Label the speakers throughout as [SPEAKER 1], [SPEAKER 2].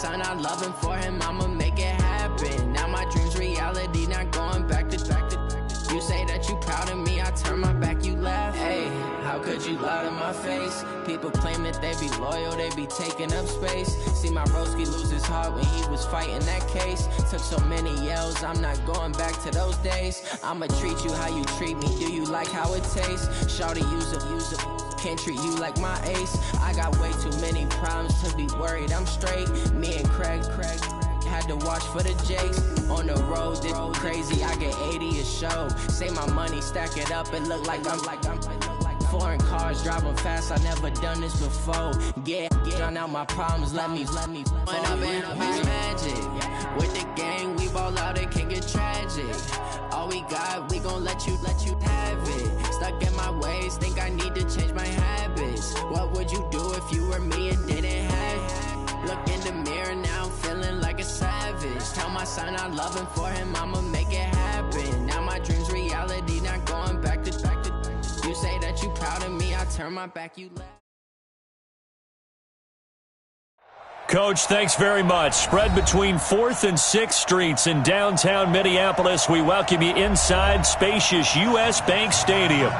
[SPEAKER 1] son, I love him, for him, I'ma make it happen. Now my dream's reality, not going back to. You say that you proud of me, I turn my back, you laugh. Hey, how could you lie to my face? People claim that they be loyal, they be taking up space. See my broski lose his heart when he was fighting that case. Took so many yells, I'm not going back to those days. I'ma treat you how you treat me, do you like how it tastes? Shawty, use it, can't treat you like my ace. I got way too many problems to be worried, I'm straight. Me and Craig had to watch for the Jakes. On the road, this crazy, I get 80 a show. Say my money, stack it up, it look like I'm foreign cars, driving fast, I never done this before. Get drown out my problems, let me When up and magic. With the gang, we ball out, it can get tragic. All we got, we gon' let you have it. Stuck in my ways, think I need to change my habits. What would you do if you were me and didn't have it? Look in the mirror now, I'm feeling like a savage. Tell my son I love him, for him, I'ma make it happen. Now my dream's reality, not going back to. You say that you proud of me, I turn my back, you left.
[SPEAKER 2] Coach, thanks very much. Spread between 4th and 6th Streets in downtown Minneapolis. We welcome you inside spacious U.S. Bank Stadium.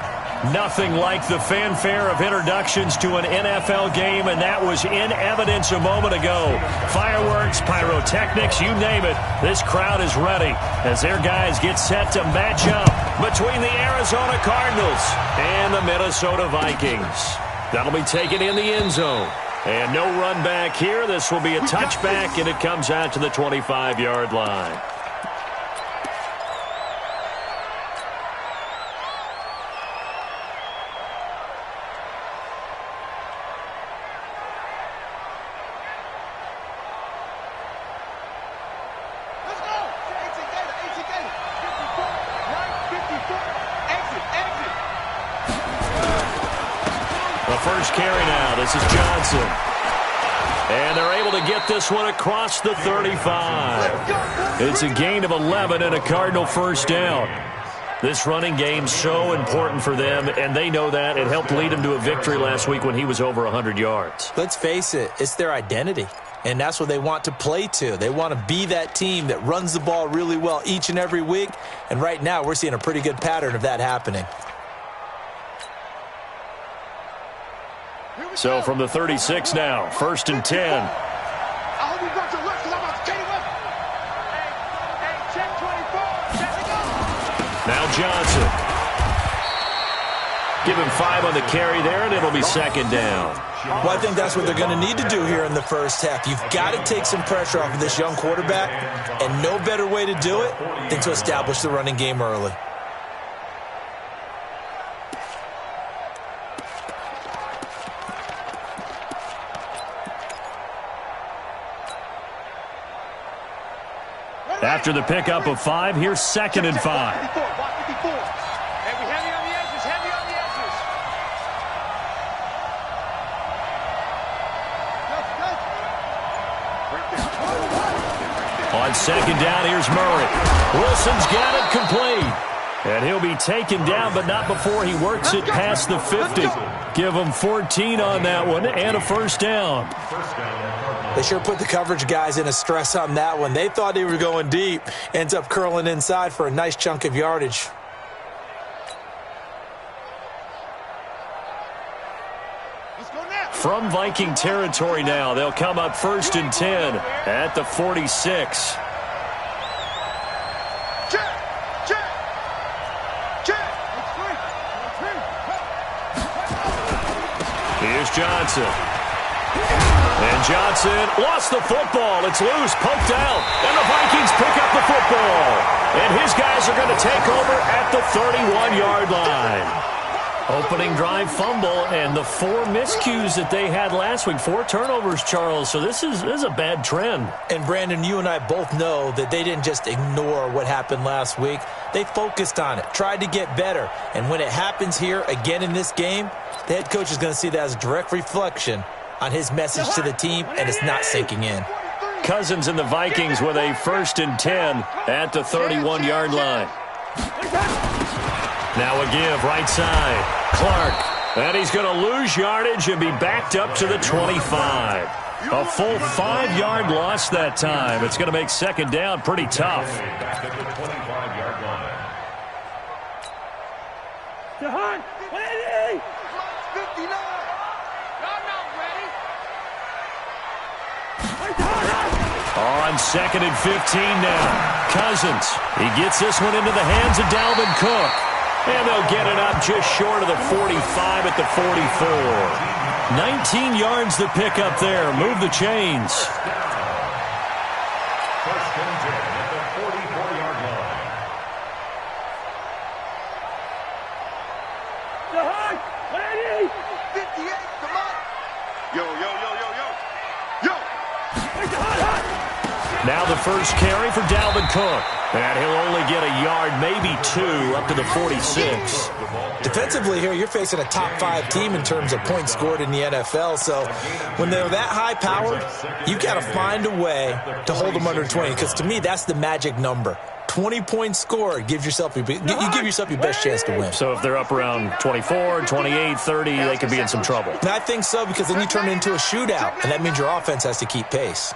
[SPEAKER 2] Nothing like the fanfare of introductions to an NFL game, and that was in evidence a moment ago. Fireworks, pyrotechnics, you name it. This crowd is ready as their guys get set to match up between the Arizona Cardinals and the Minnesota Vikings. That'll be taken in the end zone. And no run back here. This will be a touchback, and it comes out to the 25-yard line.
[SPEAKER 3] First
[SPEAKER 2] carry now. This is Johnson. And they're able to get this one across the 35. It's a gain of 11 and a Cardinal first down. This running game's so important for them, and they know that. It helped lead them to a victory last week when he was over 100 yards.
[SPEAKER 3] Let's face it, it's their identity, and that's what they want to play to. They want to be that team that runs the ball really well each and every week, and right now we're seeing a pretty good pattern of that happening.
[SPEAKER 2] So from the 36 now, 1st and 10.
[SPEAKER 4] I hope you got your left because I'm about to take it up. Hey, check 24. Check it up.
[SPEAKER 2] Now Johnson. Give him 5 on the carry there, and it'll be 2nd down.
[SPEAKER 3] Well, I think that's what they're going to need to do here in the first half. You've got to take some pressure off of this young quarterback, and no better way to do it than to establish the running game early.
[SPEAKER 2] After the pickup of 5, here's 2nd and 5.
[SPEAKER 4] Hey, we heavy on the edges, heavy on the edges.
[SPEAKER 2] On 2nd down, here's Murray. Wilson's got it complete. And he'll be taken down, but not before he works it past the 50. Give him 14 on that one and a first down.
[SPEAKER 3] They sure put the coverage guys in a stress on that one. They thought they were going deep. Ends up curling inside for a nice chunk of yardage.
[SPEAKER 2] From Viking territory now, they'll come up 1st and 10 at the 46. Here's Johnson. And Johnson lost the football. It's loose, poked out, and the Vikings pick up the football. And his guys are going to take over at the 31-yard line. Opening drive fumble, and the 4 miscues that they had last week. 4 turnovers, Charles. So this is a bad trend.
[SPEAKER 3] And, Brandon, you and I both know that they didn't just ignore what happened last week. They focused on it, tried to get better. And when it happens here again in this game, the head coach is going to see that as a direct reflection on his message to the team, and it's not sinking in.
[SPEAKER 2] Cousins and the Vikings with a 1st and 10 at the 31-yard line. Now a give, right side. Clark. And he's going to lose yardage and be backed up to the 25. A full 5-yard loss that time. It's going to make second down pretty tough.
[SPEAKER 5] Back at the 25-yard line.
[SPEAKER 4] Jahan, 59.
[SPEAKER 2] On 2nd and 15 now. Cousins. He gets this one into the hands of Dalvin Cook. And they'll get it up just short of the 45 at the 44. 19 yards to pick up there. Move the chains.
[SPEAKER 5] First and 10 at the 44-yard line.
[SPEAKER 4] Jahan, 58, come on. Yo.
[SPEAKER 2] Now the first carry for Dalvin Cook. And he'll only get a yard, maybe 2, up to the 46.
[SPEAKER 3] Defensively here, you're facing a top 5 team in terms of points scored in the NFL. So when they're that high-powered, you got to find a way to hold them under 20. Because to me, that's the magic number. 20 points scored, you give yourself your best chance to win.
[SPEAKER 2] So if they're up around 24, 28, 30, they could be in some trouble.
[SPEAKER 3] And I think so, because then you turn it into a shootout, and that means your offense has to keep pace.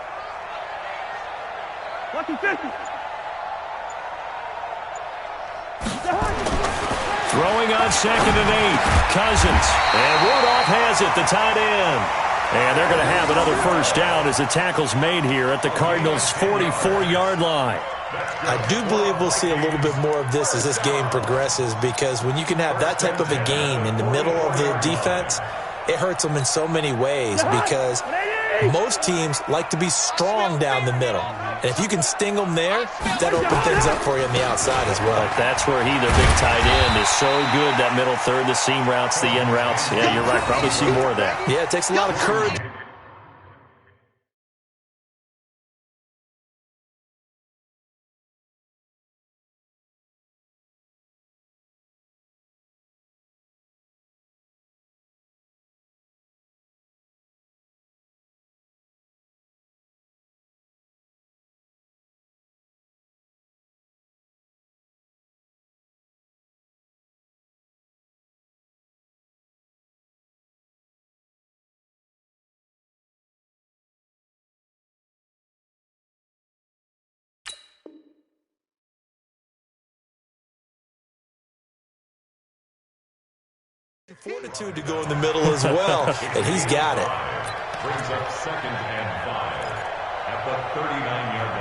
[SPEAKER 2] Throwing on 2nd and 8. Cousins. And Rudolph has it, the tight end. And they're going to have another first down as the tackle's made here at the Cardinals' 44-yard line.
[SPEAKER 3] I do believe we'll see a little bit more of this as this game progresses, because when you can have that type of a game in the middle of the defense, it hurts them in so many ways, because most teams like to be strong down the middle. And if you can sting them there, that opens things up for you on the outside as well.
[SPEAKER 2] That's where their big tight end, is so good, that middle third, the seam routes, the end routes. Yeah, you're right. Probably see more of that.
[SPEAKER 3] Yeah, it takes a lot of courage. Fortitude to go in the middle as well, and he's got it.
[SPEAKER 5] Brings up 2nd and 5 at the 39-yard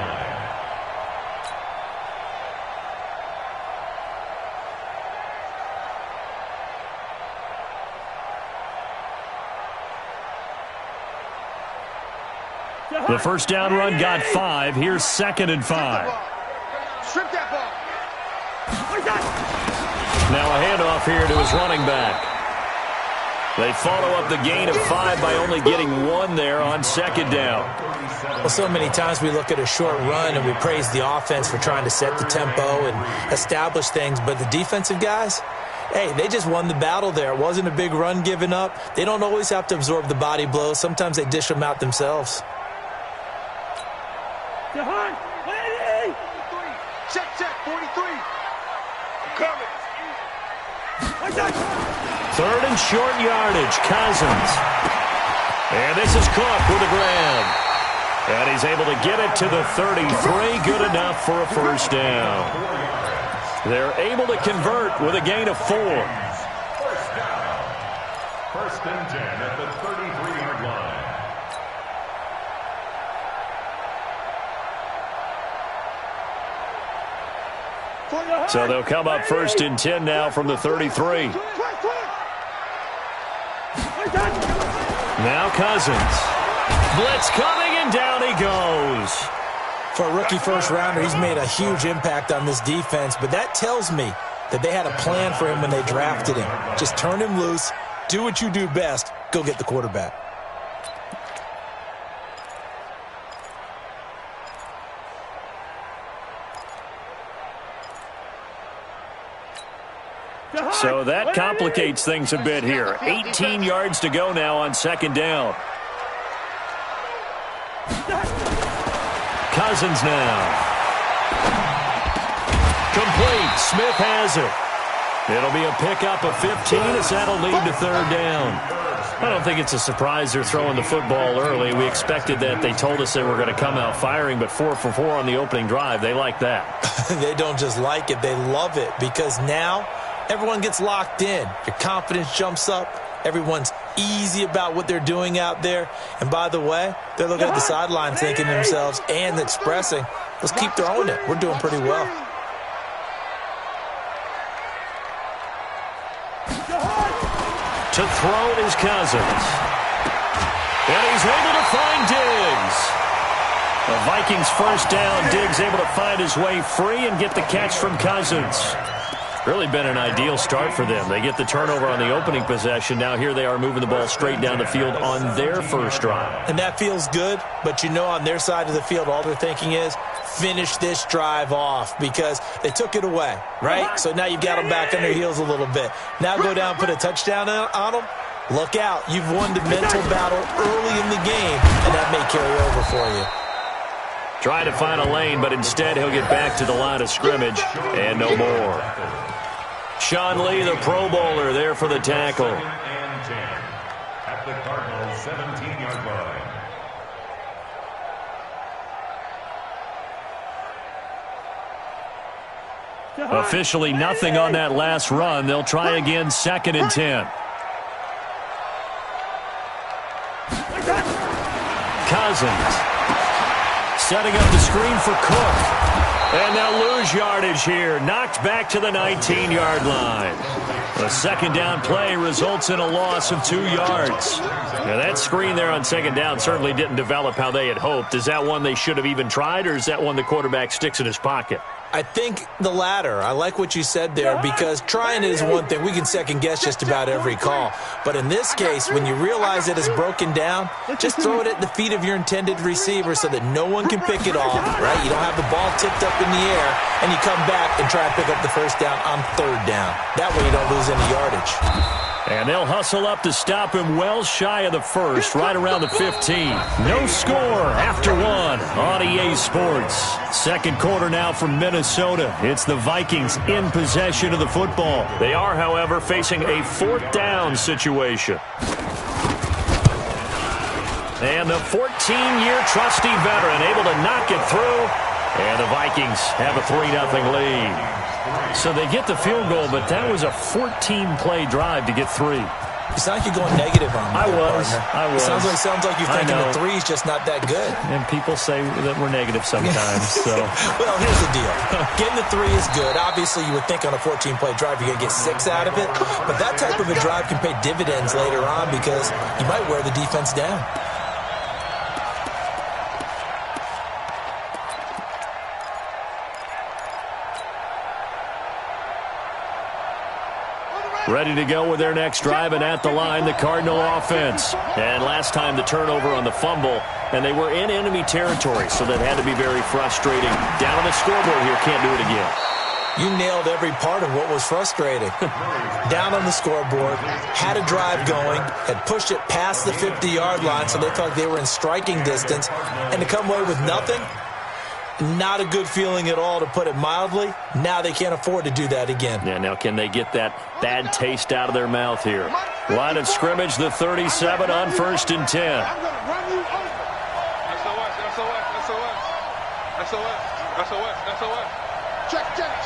[SPEAKER 5] line.
[SPEAKER 2] The first down run got 5. Here's 2nd and 5.
[SPEAKER 4] Strip that ball.
[SPEAKER 2] Now a handoff here to his running back. They follow up the gain of 5 by only getting 1 there on 2nd down.
[SPEAKER 3] Well, so many times we look at a short run and we praise the offense for trying to set the tempo and establish things, but the defensive guys, hey, they just won the battle there. It wasn't a big run given up. They don't always have to absorb the body blows. Sometimes they dish them out themselves.
[SPEAKER 4] Jahan, 43. Check, 43. I'm coming.
[SPEAKER 2] 3rd and short yardage, Cousins. And this is Cook with a grab. And he's able to get it to the 33. Good enough for a first down. They're able to convert with a gain of 4.
[SPEAKER 5] First down. 1st and 10 at the 33-yard line.
[SPEAKER 2] So they'll come up 1st and 10 now from the 33. Now Cousins. Blitz coming, and down he goes.
[SPEAKER 3] For a rookie first-rounder, he's made a huge impact on this defense, but that tells me that they had a plan for him when they drafted him. Just turn him loose, do what you do best, go get the quarterback.
[SPEAKER 2] So that complicates things a bit here. 18 yards to go now on 2nd down. Cousins now. Complete. Smith has it. It'll be a pickup of 15 as that'll lead to third down. I don't think it's a surprise they're throwing the football early. We expected that. They told us they were going to come out firing, but 4 for 4 on the opening drive. They like that.
[SPEAKER 3] They don't just like it. They love it because now everyone gets locked in. Your confidence jumps up. Everyone's easy about what they're doing out there. And by the way, they're looking at the sideline thinking to themselves and expressing, let's keep throwing it. We're doing pretty well.
[SPEAKER 2] To throw is Cousins. And he's able to find Diggs. The Vikings first down. Diggs able to find his way free and get the catch from Cousins. Really been an ideal start for them. They get the turnover on the opening possession. Now here they are moving the ball straight down the field on their first drive.
[SPEAKER 3] And that feels good, but you know on their side of the field all they're thinking is finish this drive off because they took it away, right? So now you've got them back on their heels a little bit. Now go down and put a touchdown on them. Look out. You've won the mental battle early in the game, and that may carry over for you.
[SPEAKER 2] Try to find a lane, but instead he'll get back to the line of scrimmage and no more. Sean Lee, the Pro Bowler, there for the tackle.
[SPEAKER 5] And 10 at the Cardinals' 17-yard line.
[SPEAKER 2] Officially nothing on that last run. They'll try again, 2nd and 10. Cousins setting up the screen for Cook. And they'll lose yardage here. Knocked back to the 19-yard line. The second down play results in a loss of 2 yards. Now that screen there on second down certainly didn't develop how they had hoped. Is that one they should have even tried, or is that one the quarterback sticks in his pocket?
[SPEAKER 3] I think the latter. I like what you said there because trying it is one thing. We can second guess just about every call. But in this case, when you realize it is broken down, just throw it at the feet of your intended receiver so that no one can pick it off, right? You don't have the ball tipped up in the air, and you come back and try to pick up the first down on third down. That way you don't lose any yardage.
[SPEAKER 2] And they'll hustle up to stop him well shy of the first, right around the 15. No score after 1 on EA Sports. Second quarter now from Minnesota. It's the Vikings in possession of the football. They are, however, facing a 4th down situation. And the 14-year trusty veteran able to knock it through. And the Vikings have a 3-0 lead. So they get the field goal, but that was a 14-play drive to get 3.
[SPEAKER 3] It's not like you're going negative on me.
[SPEAKER 2] I was.
[SPEAKER 3] It sounds like you're thinking the 3 is just not that good.
[SPEAKER 2] And people say that we're negative sometimes. So.
[SPEAKER 3] Well, here's the deal. Getting the 3 is good. Obviously, you would think on a 14-play drive you're going to get 6 out of it. But that type of a drive can pay dividends later on because you might wear the defense down.
[SPEAKER 2] Ready to go with their next drive, and at the line, the Cardinal offense. And last time the turnover on the fumble, and they were in enemy territory, so that had to be very frustrating. Down on the scoreboard here, can't do it again.
[SPEAKER 3] You nailed every part of what was frustrating. Down on the scoreboard, had a drive going, had pushed it past the 50-yard line, so they thought they were in striking distance, and to come away with nothing, not a good feeling at all, to put it mildly. Now they can't afford to do that again.
[SPEAKER 2] Yeah, now can they get that bad taste out of their mouth here? Line of scrimmage, the 37 on 1st and 10.
[SPEAKER 4] I'm going to run you over. SOS. Check. 6.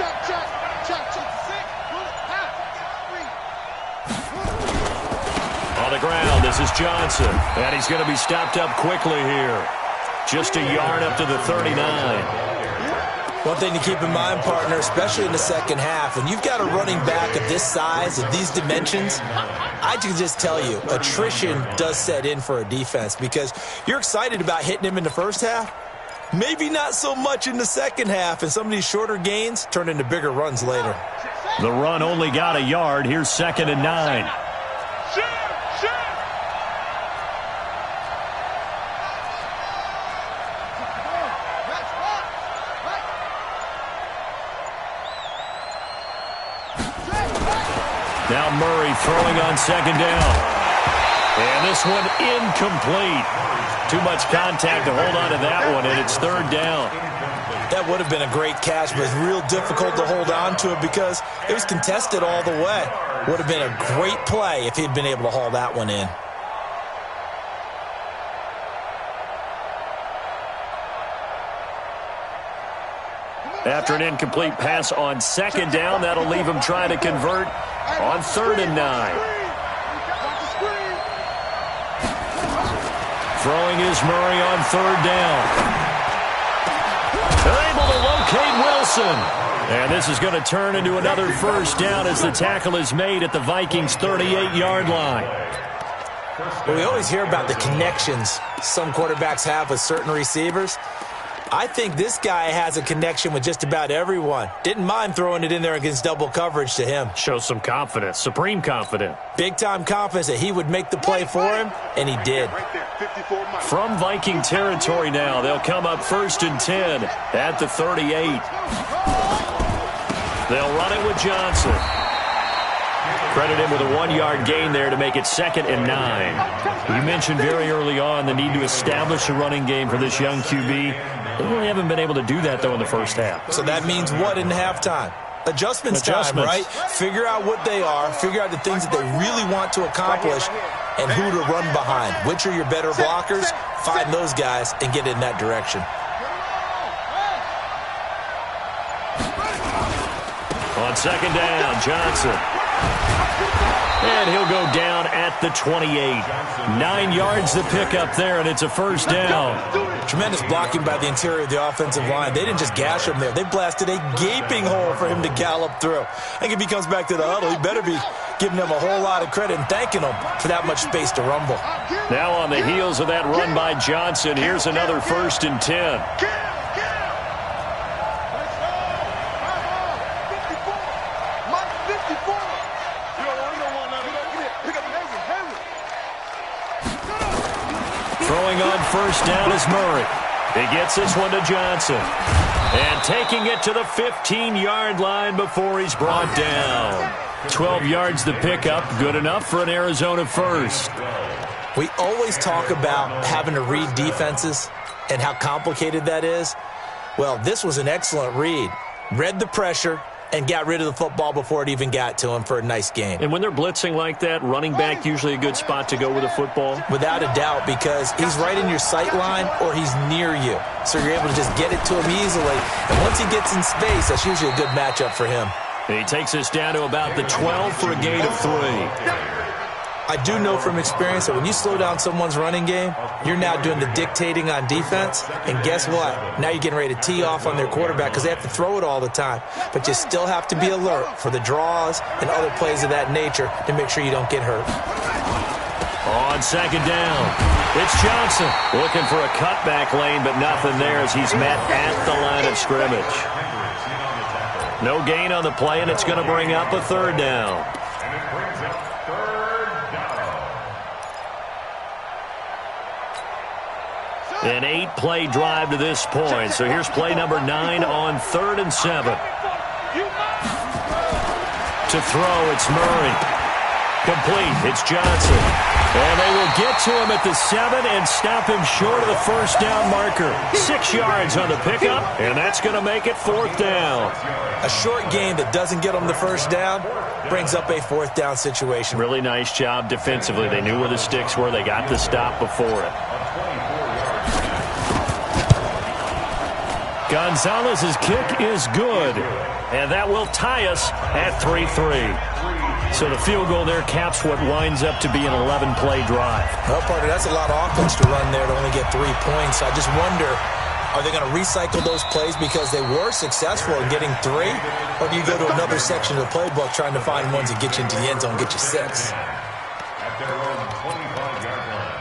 [SPEAKER 2] On the ground, this is Johnson. And he's going to be stopped up quickly here. Just a yard up to the 39.
[SPEAKER 3] One thing to keep in mind, partner, especially in the second half, when you've got a running back of this size, of these dimensions, I can just tell you, attrition does set in for a defense because you're excited about hitting him in the first half. Maybe not so much in the second half, and some of these shorter gains turn into bigger runs later.
[SPEAKER 2] The run only got a yard. Here's 2nd and 9. Now Murray throwing on 2nd down. And this one incomplete. Too much contact to hold on to that one, and it's 3rd down.
[SPEAKER 3] That would have been a great catch, but it's real difficult to hold on to it because it was contested all the way. Would have been a great play if he'd been able to haul that one in.
[SPEAKER 2] After an incomplete pass on second down, that'll leave him trying to convert on 3rd and 9. Throwing is Murray on 3rd down. They're able to locate Wilson. And this is going to turn into another 1st down as the tackle is made at the Vikings' 38-yard line.
[SPEAKER 3] Well, we always hear about the connections some quarterbacks have with certain receivers. I think this guy has a connection with just about everyone. Didn't mind throwing it in there against double coverage to him.
[SPEAKER 2] Shows some confidence, supreme confidence.
[SPEAKER 3] Big-time confidence that he would make the play for him, and he did.
[SPEAKER 2] From Viking territory now, they'll come up 1st and 10 at the 38. They'll run it with Johnson. Credit him with a 1-yard gain there to make it 2nd and 9. You mentioned very early on the need to establish a running game for this young QB. They really haven't been able to do that, though, in the first half.
[SPEAKER 3] So that means what in halftime? Adjustments time, right? Figure out what they are, figure out the things that they really want to accomplish, and who to run behind. Which are your better blockers? Find those guys and get in that direction.
[SPEAKER 2] On 2nd down, Johnson. And he'll go down at the 28. 9 yards to pick up there, and it's a 1st down.
[SPEAKER 3] Tremendous blocking by the interior of the offensive line. They didn't just gash him there. They blasted a gaping hole for him to gallop through. I think if he comes back to the huddle, he better be giving them a whole lot of credit and thanking them for that much space to rumble.
[SPEAKER 2] Now on the heels of that run by Johnson, here's another 1st and 10. Throwing on 1st down is Murray. He gets this one to Johnson. And taking it to the 15-yard line before he's brought down. 12 yards to pick up. Good enough for an Arizona 1st.
[SPEAKER 3] We always talk about having to read defenses and how complicated that is. Well, this was an excellent read. Read the pressure and got rid of the football before it even got to him for a nice game.
[SPEAKER 2] And when they're blitzing like that, running back usually a good spot to go with the football?
[SPEAKER 3] Without a doubt, because he's right in your sight line or he's near you. So you're able to just get it to him easily. And once he gets in space, that's usually a good matchup for him.
[SPEAKER 2] And he takes us down to about the 12 for a gain of 3.
[SPEAKER 3] I do know from experience that when you slow down someone's running game, you're now doing the dictating on defense. And guess what? Now you're getting ready to tee off on their quarterback because they have to throw it all the time. But you still have to be alert for the draws and other plays of that nature to make sure you don't get hurt.
[SPEAKER 2] On 2nd down, it's Johnson looking for a cutback lane, but nothing there as he's met at the line of scrimmage. No gain on the play, and it's going to bring up a 3rd down. An 8-play drive to this point. So here's play number 9 on 3rd and 7. To throw, it's Murray. Complete, it's Johnson. And they will get to him at the 7 and stop him short of the 1st down marker. 6 yards on the pickup, and that's going to make it 4th down.
[SPEAKER 3] A short game that doesn't get them the 1st down brings up a 4th down situation.
[SPEAKER 2] Really nice job defensively. They knew where the sticks were. They got the stop before it. Gonzalez's kick is good, and that will tie us at 3-3. So the field goal there caps what winds up to be an 11-play drive.
[SPEAKER 3] Well, partner, that's a lot of offense to run there to only get 3 points. I just wonder, are they going to recycle those plays because they were successful in getting 3? Or do you go to another section of the playbook trying to find ones that get you into the end zone and get you 6?
[SPEAKER 5] At their own 25-yard line.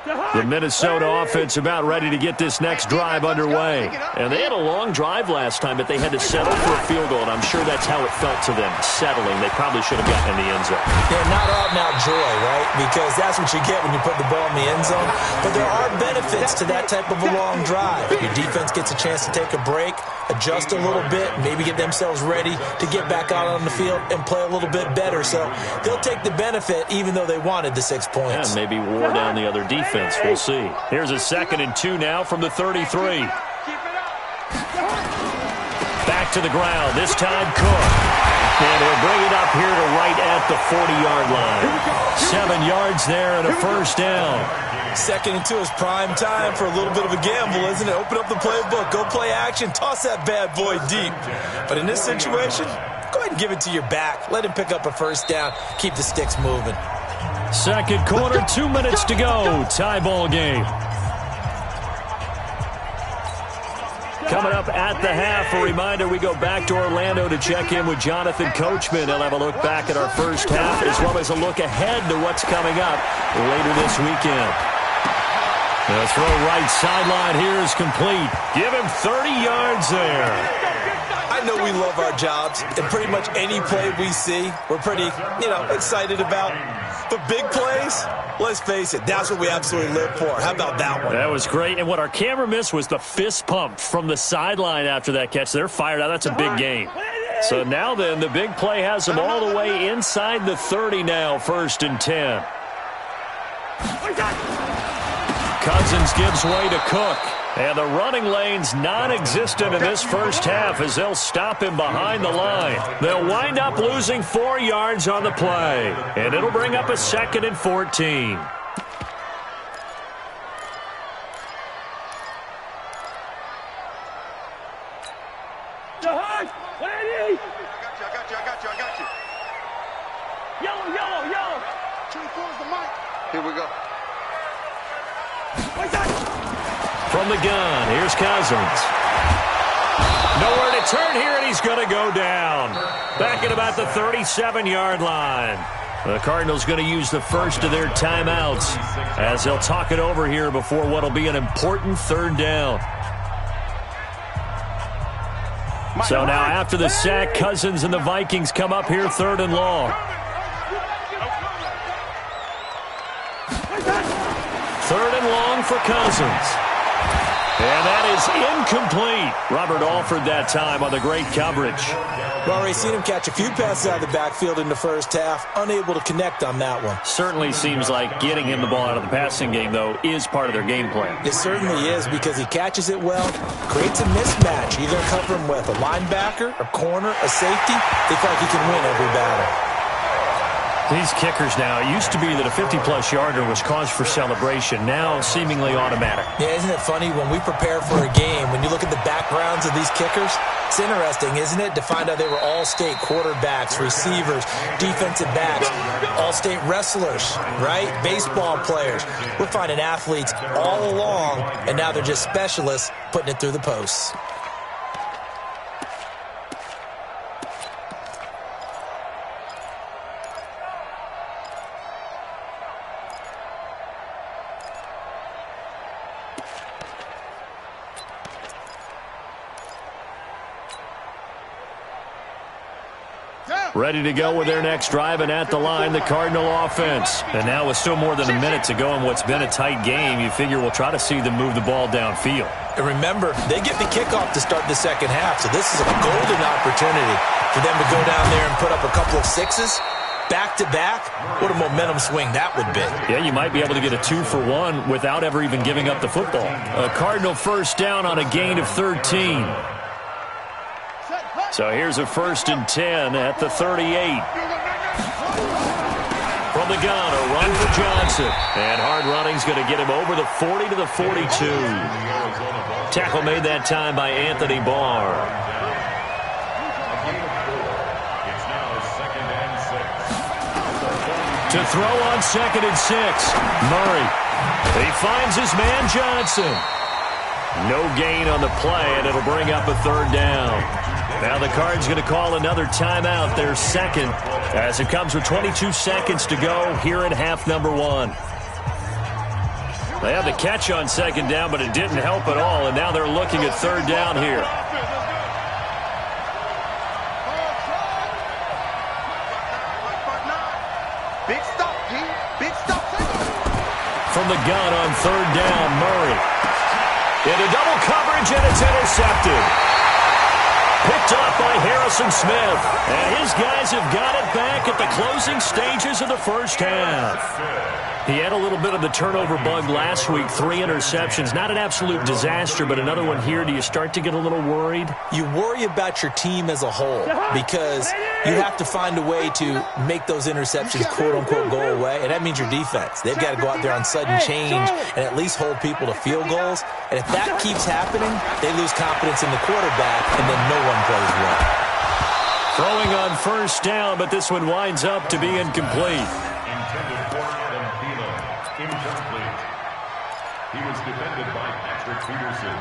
[SPEAKER 2] The Minnesota offense about ready to get this next drive underway. And they had a long drive last time, but they had to settle for a field goal, and I'm sure that's how it felt to them, settling. They probably should have gotten in the end zone.
[SPEAKER 3] Yeah, not out and out joy, right? Because that's what you get when you put the ball in the end zone. But there are benefits to that type of a long drive. Your defense gets a chance to take a break, adjust a little bit, maybe get themselves ready to get back out on the field and play a little bit better. So they'll take the benefit even though they wanted the 6 points.
[SPEAKER 2] And maybe wore down the other defense. We'll see. Here's a 2nd and 2 now from the 33. Back to the ground. This time Cook. And he'll bring it up here to right at the 40-yard line. 7 yards there and a first down.
[SPEAKER 3] 2nd and 2 is prime time for a little bit of a gamble, isn't it? Open up the playbook, go play action, toss that bad boy deep. But in this situation, go ahead and give it to your back. Let him pick up a first down. Keep the sticks moving.
[SPEAKER 2] Second quarter, 2 minutes to go. Tie ball game. Coming up at the half, a reminder, we go back to Orlando to check in with Jonathan Coachman. He'll have a look back at our first half as well as a look ahead to what's coming up later this weekend. The throw right sideline here is complete. Give him 30 yards there.
[SPEAKER 3] I know we love our jobs, and pretty much any play we see, we're pretty, excited about. But big plays, let's face it, that's what we absolutely live for. How about that one?
[SPEAKER 2] That was great. And what our camera missed was the fist pump from the sideline after that catch. They're fired out. That's a big game. So now then, the big play has them all the way inside the 30 now, 1st and 10. Cousins gives way to Cook. And the running lane's non-existent in this first half as they'll stop him behind the line. They'll wind up losing 4 yards on the play. And it'll bring up a 2nd and 14.
[SPEAKER 4] I got you. Yellow. 24's the mic. Here we go.
[SPEAKER 2] From the gun, here's Cousins. Nowhere to turn here, and he's going to go down. Back at about the 37-yard line. The Cardinals going to use the first of their timeouts as they'll talk it over here before what will be an important 3rd down. So now after the sack, Cousins and the Vikings come up here 3rd and long. 3rd and long for Cousins. And that is incomplete. Robert Alford that time on the great coverage.
[SPEAKER 3] Well, we've seen him catch a few passes out of the backfield in the first half. Unable to connect on that one.
[SPEAKER 2] Certainly seems like getting him the ball out of the passing game, though, is part of their game plan.
[SPEAKER 3] It certainly is because he catches it well, creates a mismatch. Either cover him with a linebacker, a corner, a safety. They feel like he can win every battle.
[SPEAKER 2] These kickers now, it used to be that a 50-plus yarder was cause for celebration. Now seemingly automatic.
[SPEAKER 3] Yeah, isn't it funny when we prepare for a game, when you look at the backgrounds of these kickers, it's interesting, isn't it, to find out they were all-state quarterbacks, receivers, defensive backs, all-state wrestlers, right? Baseball players. We're finding athletes all along, and now they're just specialists putting it through the posts.
[SPEAKER 2] Ready to go with their next drive, and at the line, the Cardinal offense. And now with still more than a minute to go in what's been a tight game, you figure we'll try to see them move the ball downfield.
[SPEAKER 3] And remember, they get the kickoff to start the second half, so this is a golden opportunity for them to go down there and put up a couple of sixes. Back-to-back, what a momentum swing that would be.
[SPEAKER 2] Yeah, you might be able to get a 2-for-1 without ever even giving up the football. A Cardinal first down on a gain of 13. So here's a 1st and 10 at the 38. From the gun, a run for Johnson. And hard running's going to get him over the 40 to the 42. Tackle made that time by Anthony Barr. To throw on 2nd and 6. Murray. He finds his man Johnson. No gain on the play, and it'll bring up a 3rd down. Now the Cards going to call another timeout, their 2nd, as it comes with 22 seconds to go here in half number 1. They had the catch on second down, but it didn't help at all, and now they're looking at third down here.
[SPEAKER 4] Big stop, G. Big stop.
[SPEAKER 2] From the gun on third down, Murray. Into double coverage, and it's intercepted. Picked off by Harrison Smith. And his guys have got it back at the closing stages of the first half. He had a little bit of the turnover bug last week, 3 interceptions. Not an absolute disaster, but another one here. Do you start to get a little worried?
[SPEAKER 3] You worry about your team as a whole because you have to find a way to make those interceptions, quote-unquote, go away, and that means your defense. They've got to go out there on sudden change and at least hold people to field goals. And if that keeps happening, they lose confidence in the quarterback, and then no one plays well.
[SPEAKER 2] Throwing on first down, but this one winds up to be incomplete.
[SPEAKER 5] Intended for Adam Thielen. Incomplete. He was defended by Patrick Peterson.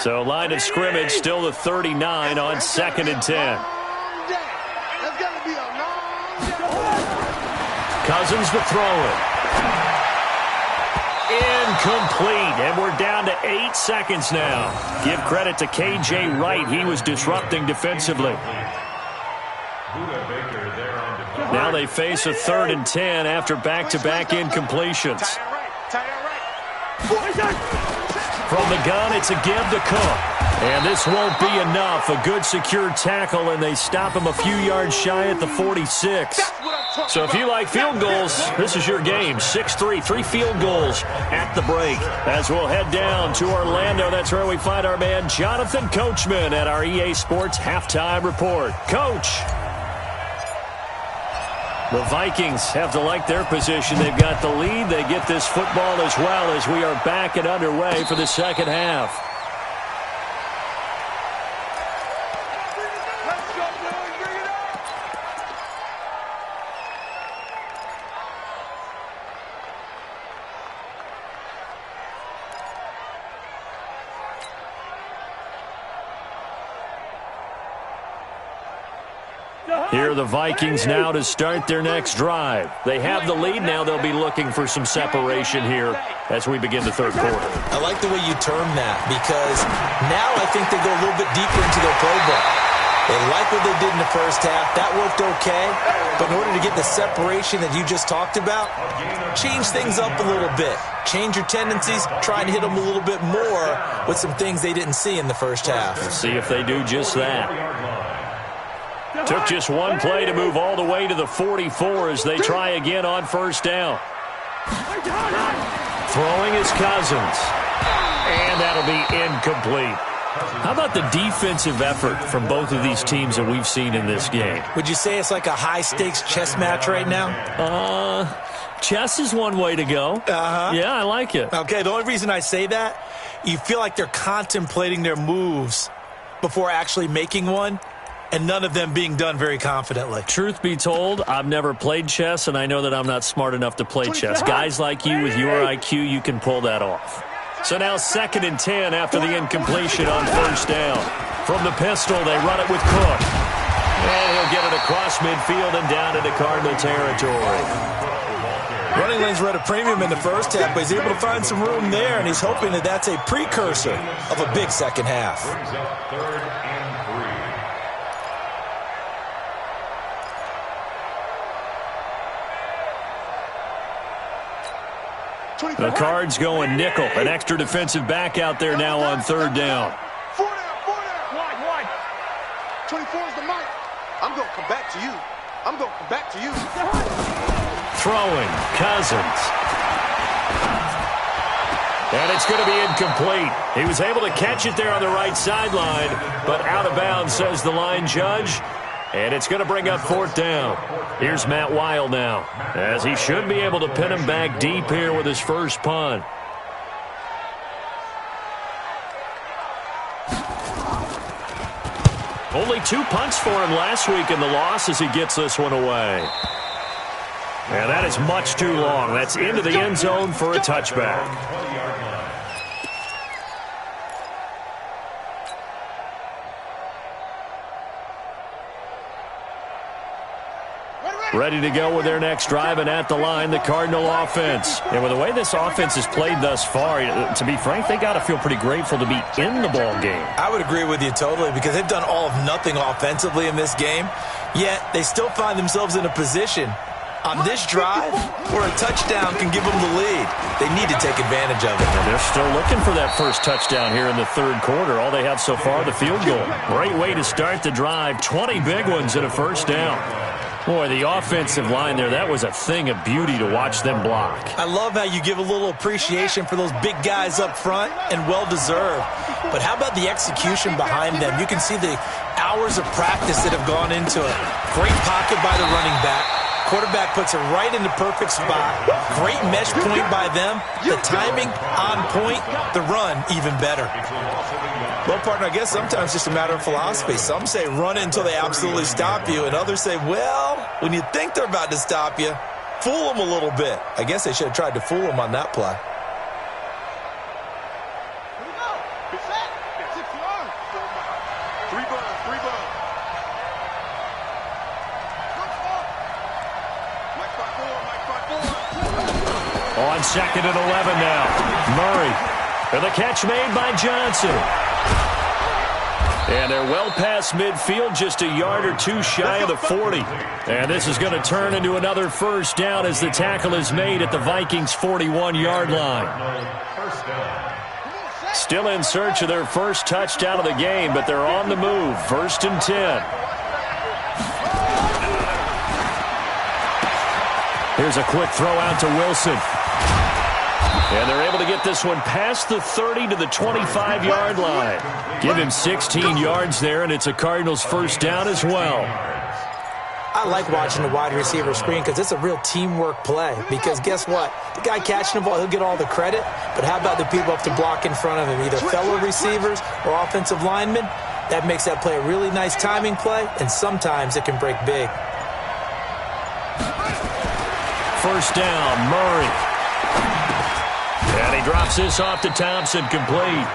[SPEAKER 2] So line of scrimmage still the 39 on 2nd and 10. Cousins to throw it. Incomplete, and we're down to 8 seconds now. Give credit to K.J. Wright. He was disrupting defensively. Now they face a 3rd and 10 after back-to-back incompletions. From the gun, it's a give to Cook. And this won't be enough. A good secure tackle, and they stop him a few yards shy at the 46. So if you like field goals, this is your game. 6-3, 3 field goals at the break. As we'll head down to Orlando, that's where we find our man Jonathan Coachman at our EA Sports Halftime Report. Coach. The Vikings have to like their position. They've got the lead. They get this football as well as we are back and underway for the second half. Here are the Vikings now to start their next drive. They have the lead. Now they'll be looking for some separation here as we begin the third quarter.
[SPEAKER 3] I like the way you term that because now I think they go a little bit deeper into their playbook. They like what they did in the first half. That worked okay. But in order to get the separation that you just talked about, change things up a little bit. Change your tendencies. Try and hit them a little bit more with some things they didn't see in the first half.
[SPEAKER 2] Let's see if they do just that. Took just one play to move all the way to the 44 as they try again on first down. Throwing is Cousins. And that'll be incomplete. How about the defensive effort from both of these teams that we've seen in this game?
[SPEAKER 3] Would you say it's like a high-stakes chess match right now?
[SPEAKER 2] Chess is one way to go. Yeah, I like it.
[SPEAKER 3] Okay, the only reason I say that, you feel like they're contemplating their moves before actually making one, and none of them being done very confidently.
[SPEAKER 2] Truth be told, I've never played chess, and I know that I'm not smart enough to play chess. Guys like you with your IQ, you can pull that off. So now 2nd and 10 after the incompletion on first down. From the pistol, they run it with Cook. And he'll get it across midfield and down into Cardinal territory.
[SPEAKER 3] Running lanes were at a premium in the first half, but he's able to find some room there, and he's hoping that that's a precursor of a big second half.
[SPEAKER 5] Brings up 3rd and 3.
[SPEAKER 2] The Cards going nickel. An extra defensive back out there now on third down.
[SPEAKER 4] 4 down. Wide. 24 is the mic. I'm going to come back to you.
[SPEAKER 2] Throwing, Cousins. And it's going to be incomplete. He was able to catch it there on the right sideline, but out of bounds, says the line judge. And it's going to bring up 4th down. Here's Matt Weil now, as he should be able to pin him back deep here with his first punt. Only 2 punts for him last week in the loss as he gets this one away. And that is much too long. That's into the end zone for a touchback.
[SPEAKER 4] Ready.
[SPEAKER 2] Ready to go with their next drive, and at the line, the Cardinal offense. And with the way this offense has played thus far, to be frank, they got to feel pretty grateful to be in the ball game.
[SPEAKER 3] I would agree with you totally, because they've done all of nothing offensively in this game, yet they still find themselves in a position on this drive where a touchdown can give them the lead. They need to take advantage of it.
[SPEAKER 2] And they're still looking for that first touchdown here in the third quarter. All they have so far, the field goal. Great way to start the drive. 20 big ones and a first down. Boy, the offensive line there, that was a thing of beauty to watch them block.
[SPEAKER 3] I love how you give a little appreciation for those big guys up front, and well-deserved. But how about the execution behind them? You can see the hours of practice that have gone into it. Great pocket by the running back. Quarterback puts it right in the perfect spot. Great mesh point by them. The timing on point. The run even better. Well, partner, I guess sometimes it's just a matter of philosophy. Some say run it until they absolutely stop you, and others say, well, when you think they're about to stop you, fool them a little bit. I guess they should have tried to fool them on that play.
[SPEAKER 4] Here we go. Get set. 6 yards. 3 balls. 3 balls.
[SPEAKER 2] On 2nd and 11 now. Murray. And the catch made by Johnson. And they're well past midfield, just a yard or two shy of the 40. And this is going to turn into another first down as the tackle is made at the Vikings' 41-yard line. Still in search of their first touchdown of the game, but they're on the move. 1st and 10. Here's a quick throw out to Wilson. And they're able to get this one past the 30 to the 25-yard line. Give him 16 yards there, and it's a Cardinals first down as well.
[SPEAKER 3] I like watching the wide receiver screen because it's a real teamwork play. Because guess what? The guy catching the ball, he'll get all the credit. But how about the people up to block in front of him, either fellow receivers or offensive linemen? That makes that play a really nice timing play, and sometimes it can break big.
[SPEAKER 2] First down, Murray. And he drops this off to Thompson, complete.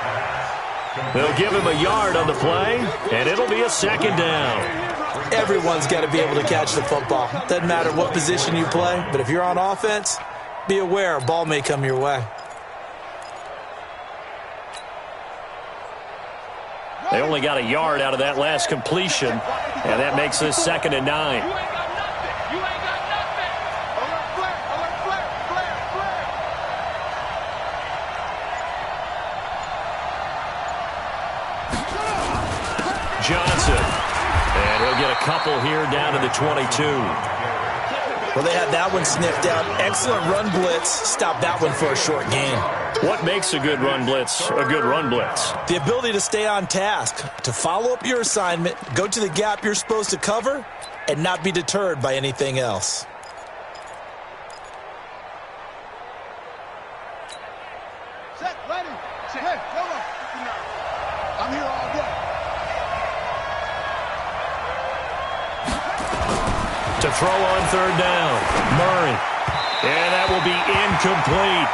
[SPEAKER 2] They'll give him a yard on the play, and it'll be a 2nd down.
[SPEAKER 3] Everyone's got to be able to catch the football. Doesn't matter what position you play, but if you're on offense, be aware a ball may come your way.
[SPEAKER 2] They only got a yard out of that last completion, and that makes this 2nd and 9. Johnson, and he'll get a couple here down to the 22.
[SPEAKER 3] Well, they had that one sniffed out. Excellent run blitz. Stop that one for a short gain.
[SPEAKER 2] What makes a good run blitz a good run blitz?
[SPEAKER 3] The ability to stay on task, to follow up your assignment, go to the gap you're supposed to cover, and not be deterred by anything else.
[SPEAKER 4] Set, ready. Say, hey, hold on. I'm here all day.
[SPEAKER 2] To throw on 3rd down, Murray. And that will be incomplete.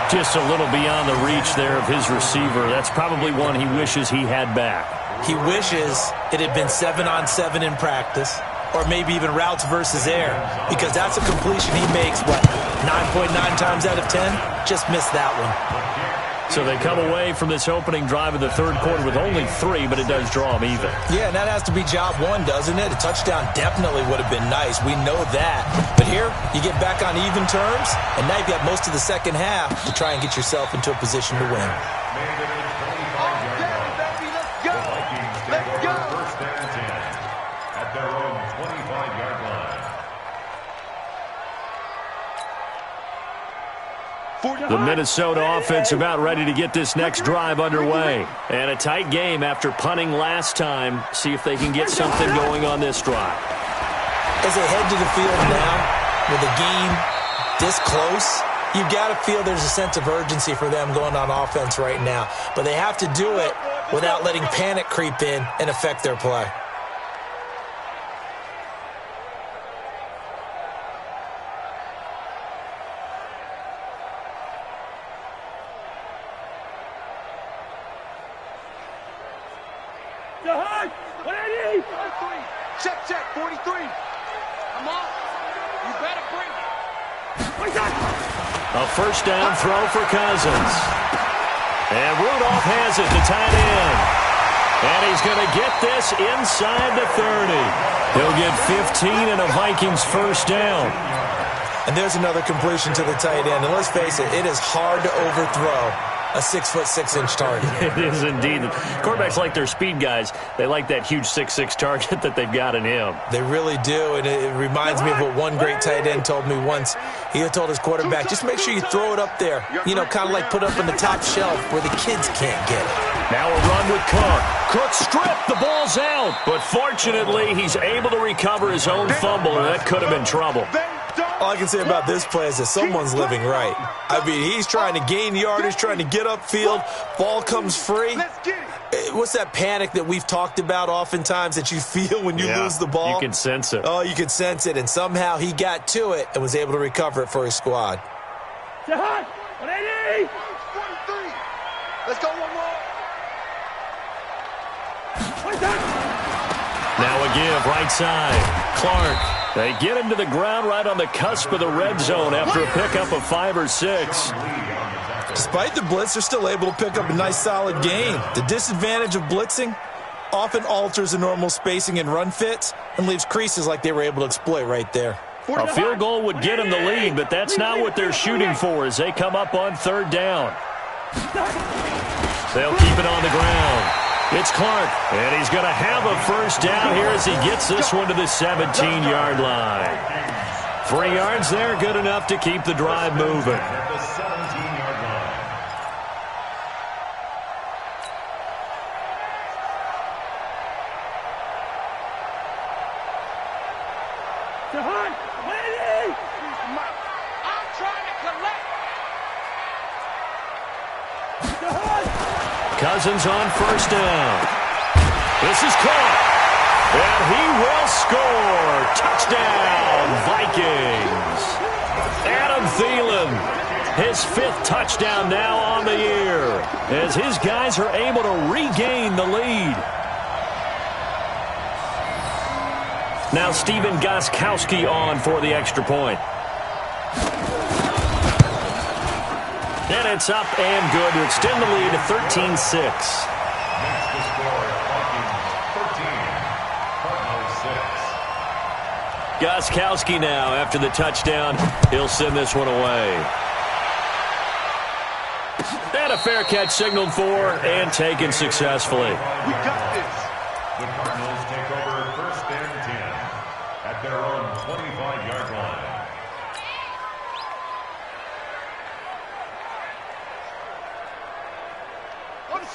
[SPEAKER 2] Just a little beyond the reach there of his receiver. That's probably one he wishes he had back.
[SPEAKER 3] He wishes it had been 7-on-7 in practice, or maybe even routes versus air, because that's a completion he makes, 9.9 times out of 10? Just missed that one.
[SPEAKER 2] So they come away from this opening drive of the third quarter with only 3, but it does draw them even.
[SPEAKER 3] Yeah, and that has to be job one, doesn't it? A touchdown definitely would have been nice. We know that. But here, you get back on even terms, and now you've got most of the second half to try and get yourself into a position to win.
[SPEAKER 2] The Minnesota offense about ready to get this next drive underway. And a tight game after punting last time. See if they can get something going on this drive.
[SPEAKER 3] As they head to the field now, with the game this close, you've got to feel there's a sense of urgency for them going on offense right now. But they have to do it without letting panic creep in and affect their play.
[SPEAKER 4] Check, 43. I'm off. You better bring it.
[SPEAKER 2] A first down throw for Cousins. And Rudolph has it to tight end. And he's going to get this inside the 30. He'll get 15 and a Vikings first down.
[SPEAKER 3] And there's another completion to the tight end. And let's face it, it is hard to overthrow a 6'6" target.
[SPEAKER 2] It is indeed. Quarterbacks like their speed guys. They like that huge 6'6" target that they've got in him.
[SPEAKER 3] They really do, and it reminds me of what one great tight end told me once. He had told his quarterback, just make sure you throw it up there. You know, kind of like put up on the top shelf where the kids can't get it.
[SPEAKER 2] Now a run with Cook. Cook stripped. The ball's out. But fortunately, he's able to recover his own fumble, and that could have been trouble.
[SPEAKER 3] All I can say about this play is that someone's living right. I mean, he's trying to gain yardage, trying to get upfield. Ball comes free. What's that panic that we've talked about oftentimes that you feel when you lose the ball?
[SPEAKER 2] You can sense it.
[SPEAKER 3] Oh, you can sense it. And somehow he got to it and was able to recover it for his squad.
[SPEAKER 4] Let's go one more.
[SPEAKER 2] Now a give, right side. Clark. They get him to the ground right on the cusp of the red zone after a pickup of 5 or 6.
[SPEAKER 3] Despite the blitz, they're still able to pick up a nice, solid gain. The disadvantage of blitzing often alters the normal spacing and run fits and leaves creases like they were able to exploit right there.
[SPEAKER 2] A field goal would get them the lead, but that's not what they're shooting for as they come up on third down. They'll keep it on the ground. It's Clark, and he's going to have a first down here as he gets this one to the 17-yard line. 3 yards there, good enough to keep the drive moving.
[SPEAKER 5] At the 17-yard line.
[SPEAKER 4] I'm trying to collect.
[SPEAKER 2] Cousins on first down. This is caught. And he will score. Touchdown, Vikings. Adam Thielen, his 5th touchdown now on the year, as his guys are able to regain the lead. Now Stephen Gostkowski on for the extra point. And it's up and good to extend the lead to 13-6.
[SPEAKER 5] Next to score, Vikings 13, Cardinals 6.
[SPEAKER 2] Gostkowski now after the touchdown. He'll send this one away. And a fair catch signaled for and taken successfully.
[SPEAKER 4] We got this.
[SPEAKER 5] The Cardinals take over first and 10 at their own 25-yard line.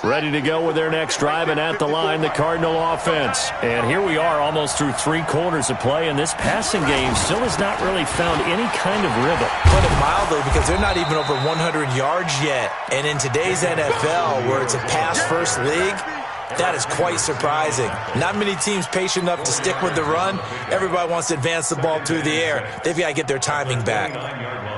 [SPEAKER 2] Ready to go with their next drive, and at the line, the Cardinal offense. And here we are almost through 3 quarters of play, and this passing game still has not really found any kind of rhythm.
[SPEAKER 3] Put it mildly, because they're not even over 100 yards yet. And in today's NFL, where it's a pass-first league, that is quite surprising. Not many teams patient enough to stick with the run. Everybody wants to advance the ball through the air. They've got to get their timing back.
[SPEAKER 5] 9-yard line.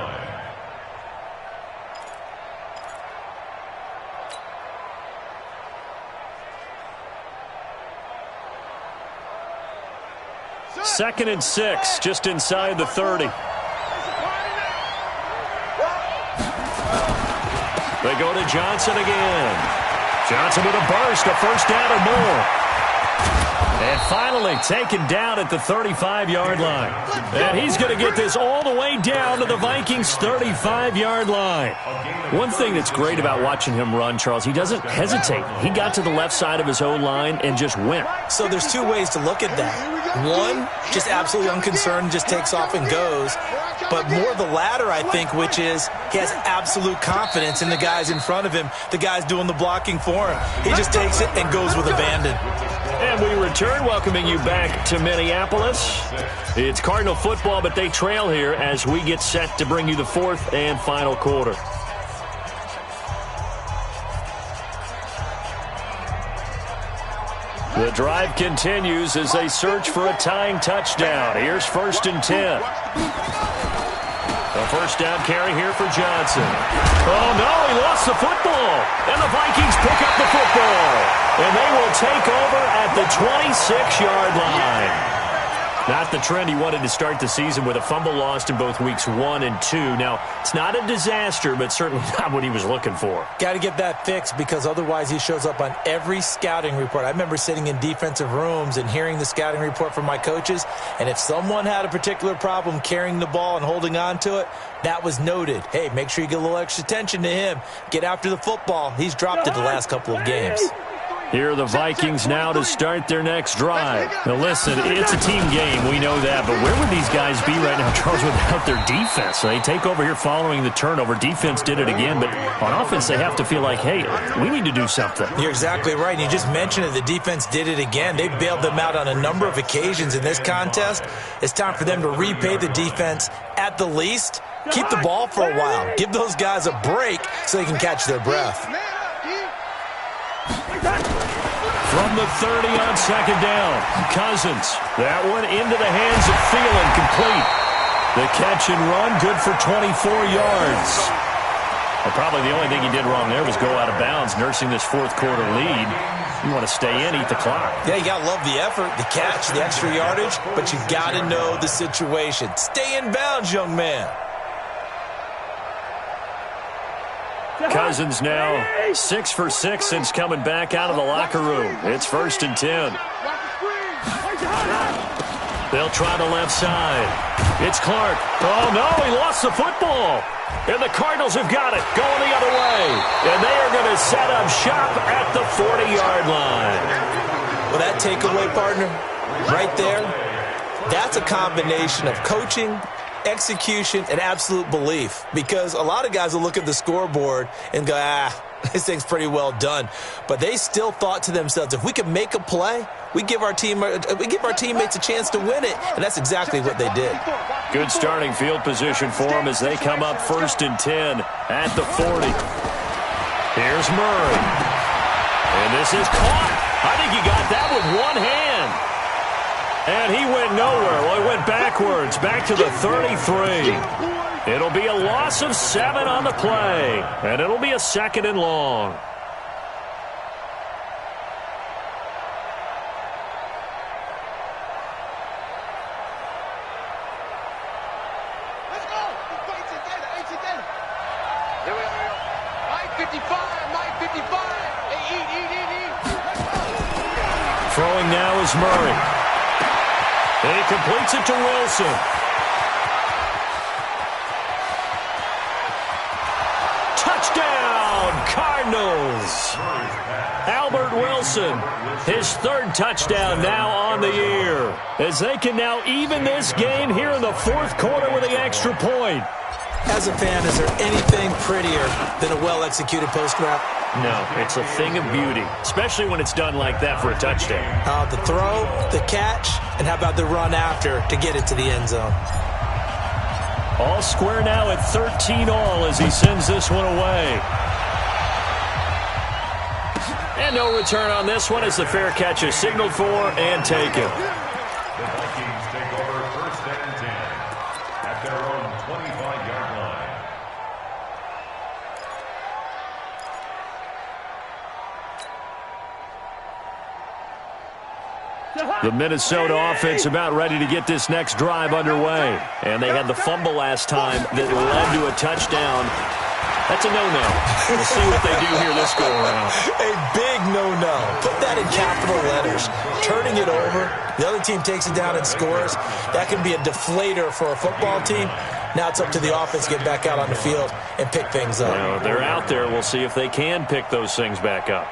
[SPEAKER 2] Second and 6, just inside the 30. They go to Johnson again. Johnson with a burst, a first down or more. And finally taken down at the 35-yard line. And he's going to get this all the way down to the Vikings' 35-yard line. One thing that's great about watching him run, Charles, he doesn't hesitate. He got to the left side of his own line and just went.
[SPEAKER 3] So there's 2 ways to look at that. One, just absolutely unconcerned, just takes off and goes. But more the latter, I think, which is he has absolute confidence in the guys in front of him, the guys doing the blocking for him. He just takes it and goes with abandon.
[SPEAKER 2] And we return, welcoming you back to Minneapolis. It's Cardinal football, but they trail here as we get set to bring you the 4th and final quarter. The drive continues as they search for a tying touchdown. Here's 1st and 10. A first down carry here for Johnson. Oh, no, he lost the football. And the Vikings pick up the football. And they will take over at the 26-yard line. Not the trend he wanted to start the season with a fumble lost in both weeks 1 and 2. Now, it's not a disaster, but certainly not what he was looking for.
[SPEAKER 3] Got to get that fixed because otherwise he shows up on every scouting report. I remember sitting in defensive rooms and hearing the scouting report from my coaches, and if someone had a particular problem carrying the ball and holding on to it, that was noted. Hey, make sure you get a little extra attention to him. Get after the football. He's dropped it the last couple of games.
[SPEAKER 2] Here are the Vikings now to start their next drive. Now, listen, it's a team game. We know that. But where would these guys be right now, Charles, without their defense? So they take over here following the turnover. Defense did it again. But on offense, they have to feel like, hey, we need to do something.
[SPEAKER 3] You're exactly right. And you just mentioned it. The defense did it again. They bailed them out on a number of occasions in this contest. It's time for them to repay the defense at the least. Keep the ball for a while. Give those guys a break so they can catch their breath.
[SPEAKER 2] From the 30 on second down, Cousins. That one into the hands of Thielen, complete. The catch and run, good for 24 yards. Well, probably the only thing he did wrong there was go out of bounds, nursing this fourth quarter lead. You want to stay in, eat the clock.
[SPEAKER 3] Yeah, you got to love the effort, the catch, the extra yardage, but you got to know the situation. Stay in bounds, young man.
[SPEAKER 2] Cousins now 6 for 6 since coming back out of the locker room. It's 1st and 10. They'll try the left side. It's Clark. Oh, no, he lost the football. And the Cardinals have got it, going the other way. And they are going to set up shop at the 40-yard line.
[SPEAKER 3] Well, that takeaway, partner, right there, that's a combination of coaching, execution, and absolute belief, because a lot of guys will look at the scoreboard and go, this thing's pretty well done. But they still thought to themselves, if we can make a play, we give our teammates a chance to win it, and that's exactly what they did.
[SPEAKER 2] Good starting field position for them as they come up 1st and 10 at the 40. Here's Murray. And this is caught. I think he got that with one hand. And he went nowhere. Well, he went backwards, back to the 33. It'll be a loss of 7 on the play, and it'll be a 2nd and long.
[SPEAKER 4] Let's go. Here we are. Mike 55, Mike 55. Hey, eat. Let's go.
[SPEAKER 2] Throwing now is Murray. And he completes it to Wilson. Touchdown, Cardinals. Albert Wilson, his 3rd touchdown now on the year, as they can now even this game here in the 4th quarter with the extra point.
[SPEAKER 3] As a fan, is there anything prettier than a well-executed post route?
[SPEAKER 2] No, it's a thing of beauty, especially when it's done like that for a touchdown.
[SPEAKER 3] The throw, the catch, and how about the run after to get it to the end zone?
[SPEAKER 2] All square now at 13 all as he sends this one away. And no return on this one as the fair catch is signaled for and taken.
[SPEAKER 5] The Vikings take over 1st and 10 at their own 25-yard line.
[SPEAKER 2] The Minnesota offense about ready to get this next drive underway. And they had the fumble last time that led to a touchdown. That's a no-no. We'll see what they do here this go-around.
[SPEAKER 3] A big no-no. Put that in capital letters. Turning it over, the other team takes it down and scores. That can be a deflator for a football team. Now it's up to the offense to get back out on the field and pick things up.
[SPEAKER 2] Well, they're out there. We'll see if they can pick those things back up.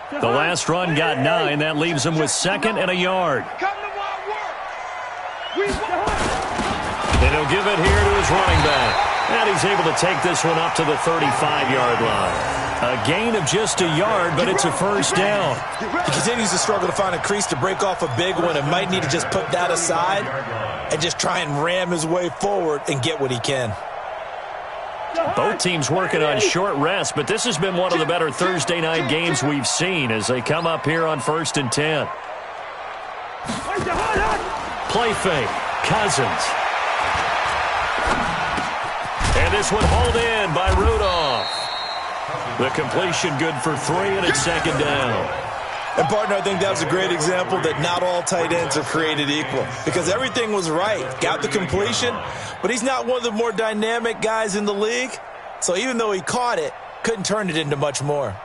[SPEAKER 2] The last run got 9. That leaves him with 2nd and a yard.
[SPEAKER 4] Come to my work.
[SPEAKER 2] And he'll give it here to his running back. And he's able to take this one up to the 35-yard line. A gain of just a yard, but it's a 1st down.
[SPEAKER 3] He continues to struggle to find a crease to break off a big one and might need to just put that aside and just try and ram his way forward and get what he can.
[SPEAKER 2] Both teams working on short rest, but this has been one of the better Thursday night games we've seen as they come up here on 1st and 10. Play fake. Cousins. And this one hauled in by Rudolph. The completion good for 3, and it's second down.
[SPEAKER 3] And, partner, I think that was a great example that not all tight ends are created equal because everything was right. Got the completion, but he's not one of the more dynamic guys in the league. So even though he caught it, couldn't turn it into much more.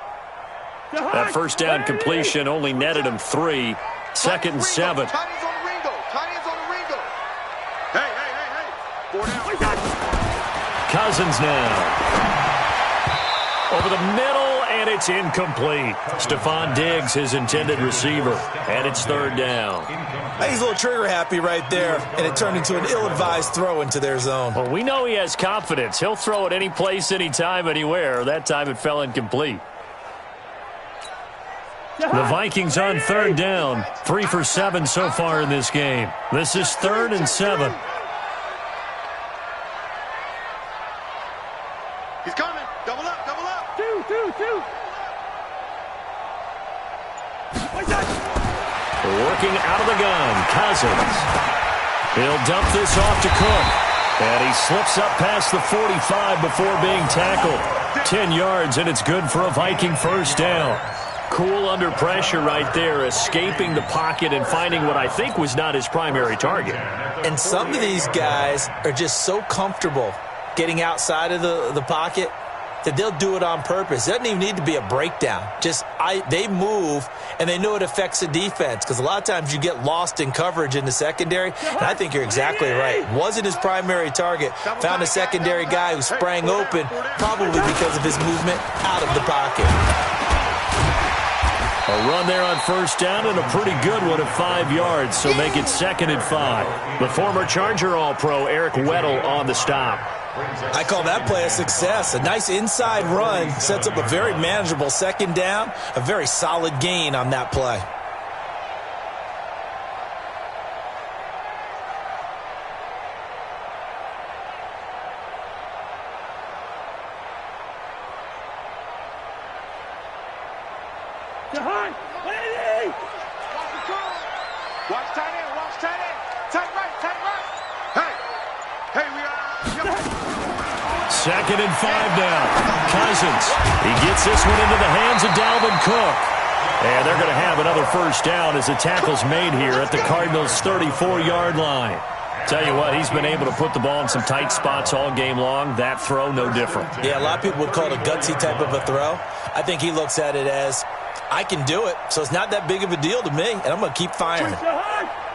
[SPEAKER 2] That first down completion only netted him 3. Second and 7.
[SPEAKER 4] Tight ends on the Ringo. Tight ends on the Ringo. Hey. 4 down.
[SPEAKER 2] Cousins now. Over the middle, and it's incomplete. Stephon Diggs, his intended receiver, and it's third down.
[SPEAKER 3] He's a little trigger happy right there, and it turned into an ill-advised throw into their zone.
[SPEAKER 2] Well, we know he has confidence. He'll throw it any place, anytime, anywhere. That time it fell incomplete. The Vikings on third down. 3 for 7 so far in this game. This is 3rd and 7.
[SPEAKER 4] He's coming. Double up. 2.
[SPEAKER 2] Working out of the gun, Cousins. He'll dump this off to Cook. And he slips up past the 45 before being tackled. 10 yards, and it's good for a Viking first down. Cool under pressure right there, escaping the pocket and finding what I think was not his primary target.
[SPEAKER 3] And some of these guys are just so comfortable getting outside of the pocket that they'll do it on purpose. It doesn't even need to be a breakdown. They move, and they know it affects the defense because a lot of times you get lost in coverage in the secondary, and I think you're exactly right. Wasn't his primary target. Found a secondary guy who sprang open, probably because of his movement out of the pocket.
[SPEAKER 2] A run there on first down and a pretty good one at 5 yards, so make it 2nd and 5. The former Charger All-Pro Eric Weddle on the stop.
[SPEAKER 3] I call that play a success. A nice inside run sets up a very manageable second down, a very solid gain on that play.
[SPEAKER 4] Watch tight end. Tight right. Hey, we are.
[SPEAKER 2] 2nd and 5 now. Cousins. He gets this one into the hands of Dalvin Cook. And they're going to have another first down as the tackle's made here at the Cardinals' 34-yard line. Tell you what, he's been able to put the ball in some tight spots all game long. That throw, no different.
[SPEAKER 3] Yeah, a lot of people would call it a gutsy type of a throw. I think he looks at it as, I can do it, so it's not that big of a deal to me, and I'm going to keep firing.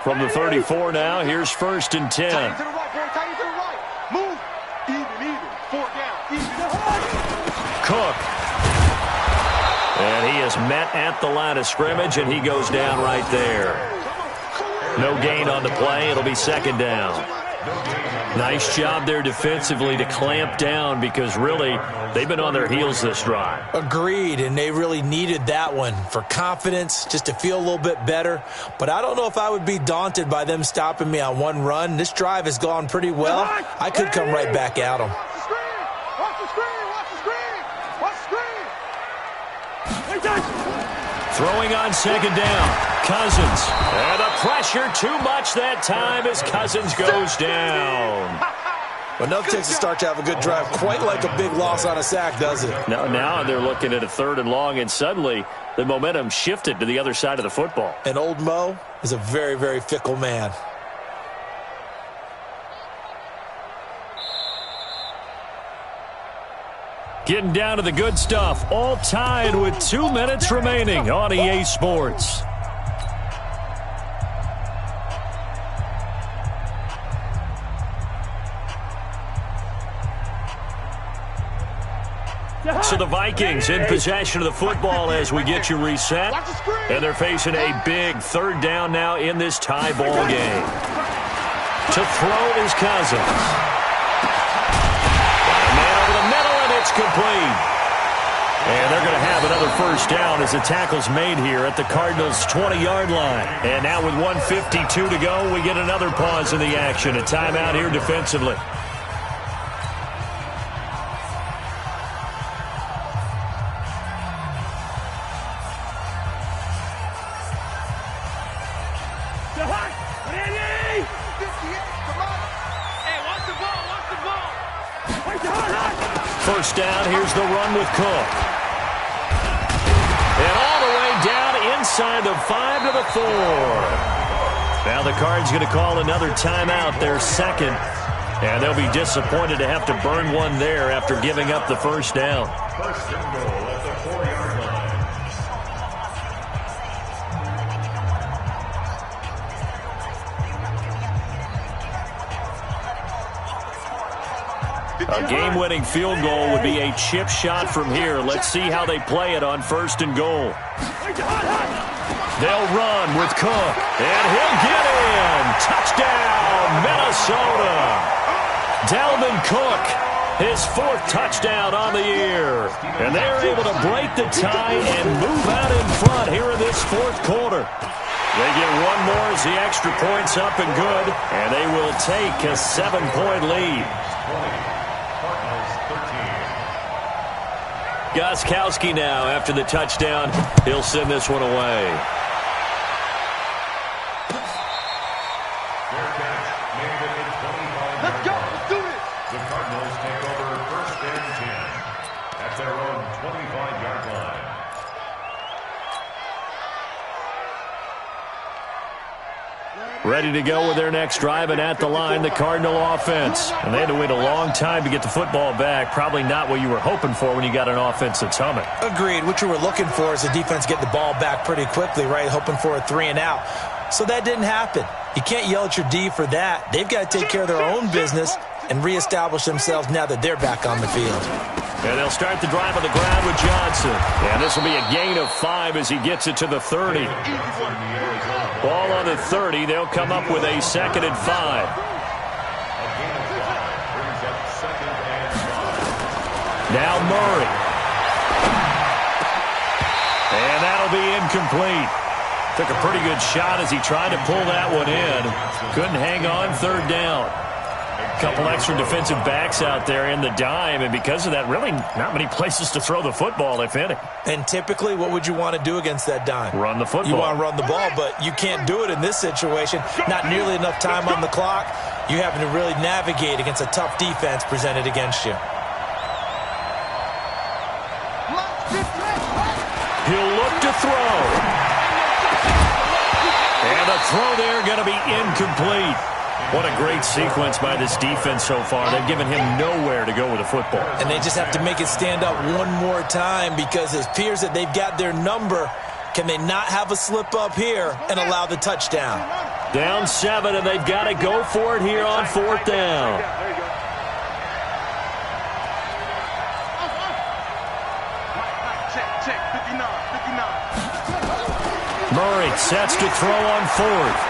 [SPEAKER 2] From the 34 now, here's 1st and 10.
[SPEAKER 4] Tight end to the right, boy. Tight end to the right. Move. Even. 4 down.
[SPEAKER 2] Cook. And he is met at the line of scrimmage, and he goes down right there. No gain on the play. It'll be 2nd down. Nice job there defensively to clamp down because really they've been on their heels this drive.
[SPEAKER 3] Agreed, and they really needed that one for confidence, just to feel a little bit better. But I don't know if I would be daunted by them stopping me on one run. This drive has gone pretty well. I could come right back at them.
[SPEAKER 4] Watch the screen.
[SPEAKER 2] Throwing on 2nd down. Cousins. And the pressure too much that time as Cousins goes down.
[SPEAKER 3] But nothing takes a start to have a good drive quite like a big loss on a sack, does it?
[SPEAKER 2] Now they're looking at a 3rd and long, and suddenly the momentum shifted to the other side of the football.
[SPEAKER 3] And old Mo is a very, very fickle man.
[SPEAKER 2] Getting down to the good stuff, all tied with 2 minutes remaining on EA Sports. So the Vikings in possession of the football as we get you reset. And they're facing a big 3rd down now in this tie ball game. To throw is Cousins. It's complete. And they're going to have another first down as the tackle's made here at the Cardinals' 20-yard line. And now with 1:52 to go, we get another pause in the action. A timeout here defensively. first down. Here's the run with Cook. And all the way down inside the 5 to the 4. Now the Cards going to call another timeout, their second. And they'll be disappointed to have to burn one there after giving up the first down.
[SPEAKER 5] First and goal at the 4-yard line.
[SPEAKER 2] A game-winning field goal would be a chip shot from here. Let's see how they play it on first and goal. They'll run with Cook, and he'll get in. Touchdown, Minnesota. Dalvin Cook, his 4th touchdown on the year. And they're able to break the tie and move out in front here in this 4th quarter. They get one more as the extra point's up and good, and they will take a 7-point lead. Gostkowski now after the touchdown. He'll send this one away.
[SPEAKER 4] Let's go. Let's do this.
[SPEAKER 5] The Cardinals take over first and 10 at their own 25-yard line.
[SPEAKER 2] Ready to go with their next drive, and at the line, the Cardinal offense. And they had to wait a long time to get the football back. Probably not what you were hoping for when you got an offense that's humming.
[SPEAKER 3] Agreed. What you were looking for is the defense get the ball back pretty quickly, right? Hoping for a 3-and-out. So that didn't happen. You can't yell at your D for that. They've got to take care of their own business and reestablish themselves now that they're back on the field.
[SPEAKER 2] And they'll start the drive on the ground with Johnson. And this will be a gain of 5 as he gets it to the 30. Ball on the 30. They'll come up with a 2nd and 5. Now Murray. And that'll be incomplete. Took a pretty good shot as he tried to pull that one in. Couldn't hang on 3rd down. A couple extra defensive backs out there in the dime, and because of that, really not many places to throw the football, if any.
[SPEAKER 3] And typically, what would you want to do against that dime?
[SPEAKER 2] Run the football.
[SPEAKER 3] You want to run the ball, but you can't do it in this situation. Not nearly enough time on the clock. You having to really navigate against a tough defense presented against you.
[SPEAKER 2] He'll look to throw. And the throw there going to be incomplete. What a great sequence by this defense so far. They've given him nowhere to go with the football.
[SPEAKER 3] And they just have to make it stand up one more time because it appears that they've got their number. Can they not have a slip up here and allow the touchdown?
[SPEAKER 2] Down 7, and they've got to go for it here on 4th down.
[SPEAKER 4] Check, 59.
[SPEAKER 2] Murray sets to throw on 4th.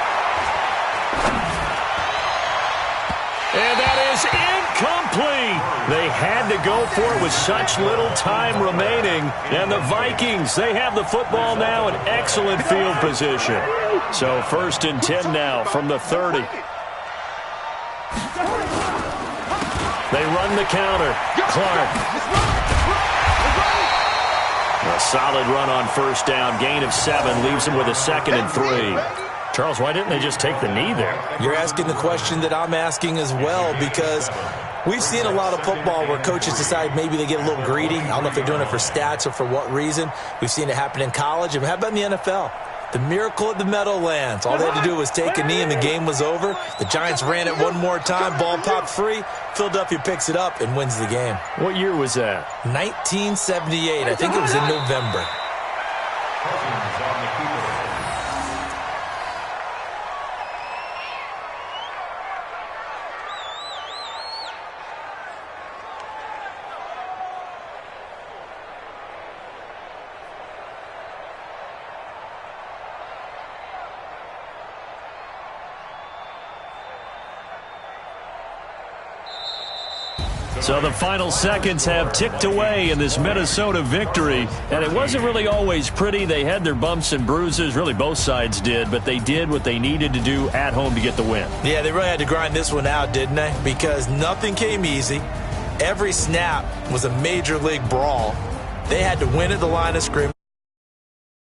[SPEAKER 2] And that is incomplete. They had to go for it with such little time remaining. And the Vikings, they have the football now in excellent field position. So 1st and 10 now from the 30. They run the counter. Clark. A solid run on 1st down. Gain of 7 leaves him with a 2nd and 3. Charles, why didn't they just take the knee there?
[SPEAKER 3] You're asking the question that I'm asking as well, because we've seen a lot of football where coaches decide maybe they get a little greedy. I don't know if they're doing it for stats or for what reason. We've seen it happen in college. And how about in the NFL? The miracle at the Meadowlands. All they had to do was take a knee and the game was over. The Giants ran it one more time. Ball popped free. Philadelphia picks it up and wins the game.
[SPEAKER 2] What year was that?
[SPEAKER 3] 1978. I think it was in November.
[SPEAKER 2] So the final seconds have ticked away in this Minnesota victory, and it wasn't really always pretty. They had their bumps and bruises, really both sides did, but they did what they needed to do at home to get the win.
[SPEAKER 3] Yeah, they really had to grind this one out, didn't they? Because nothing came easy. Every snap was a major league brawl. They had to win at the line of scrimmage.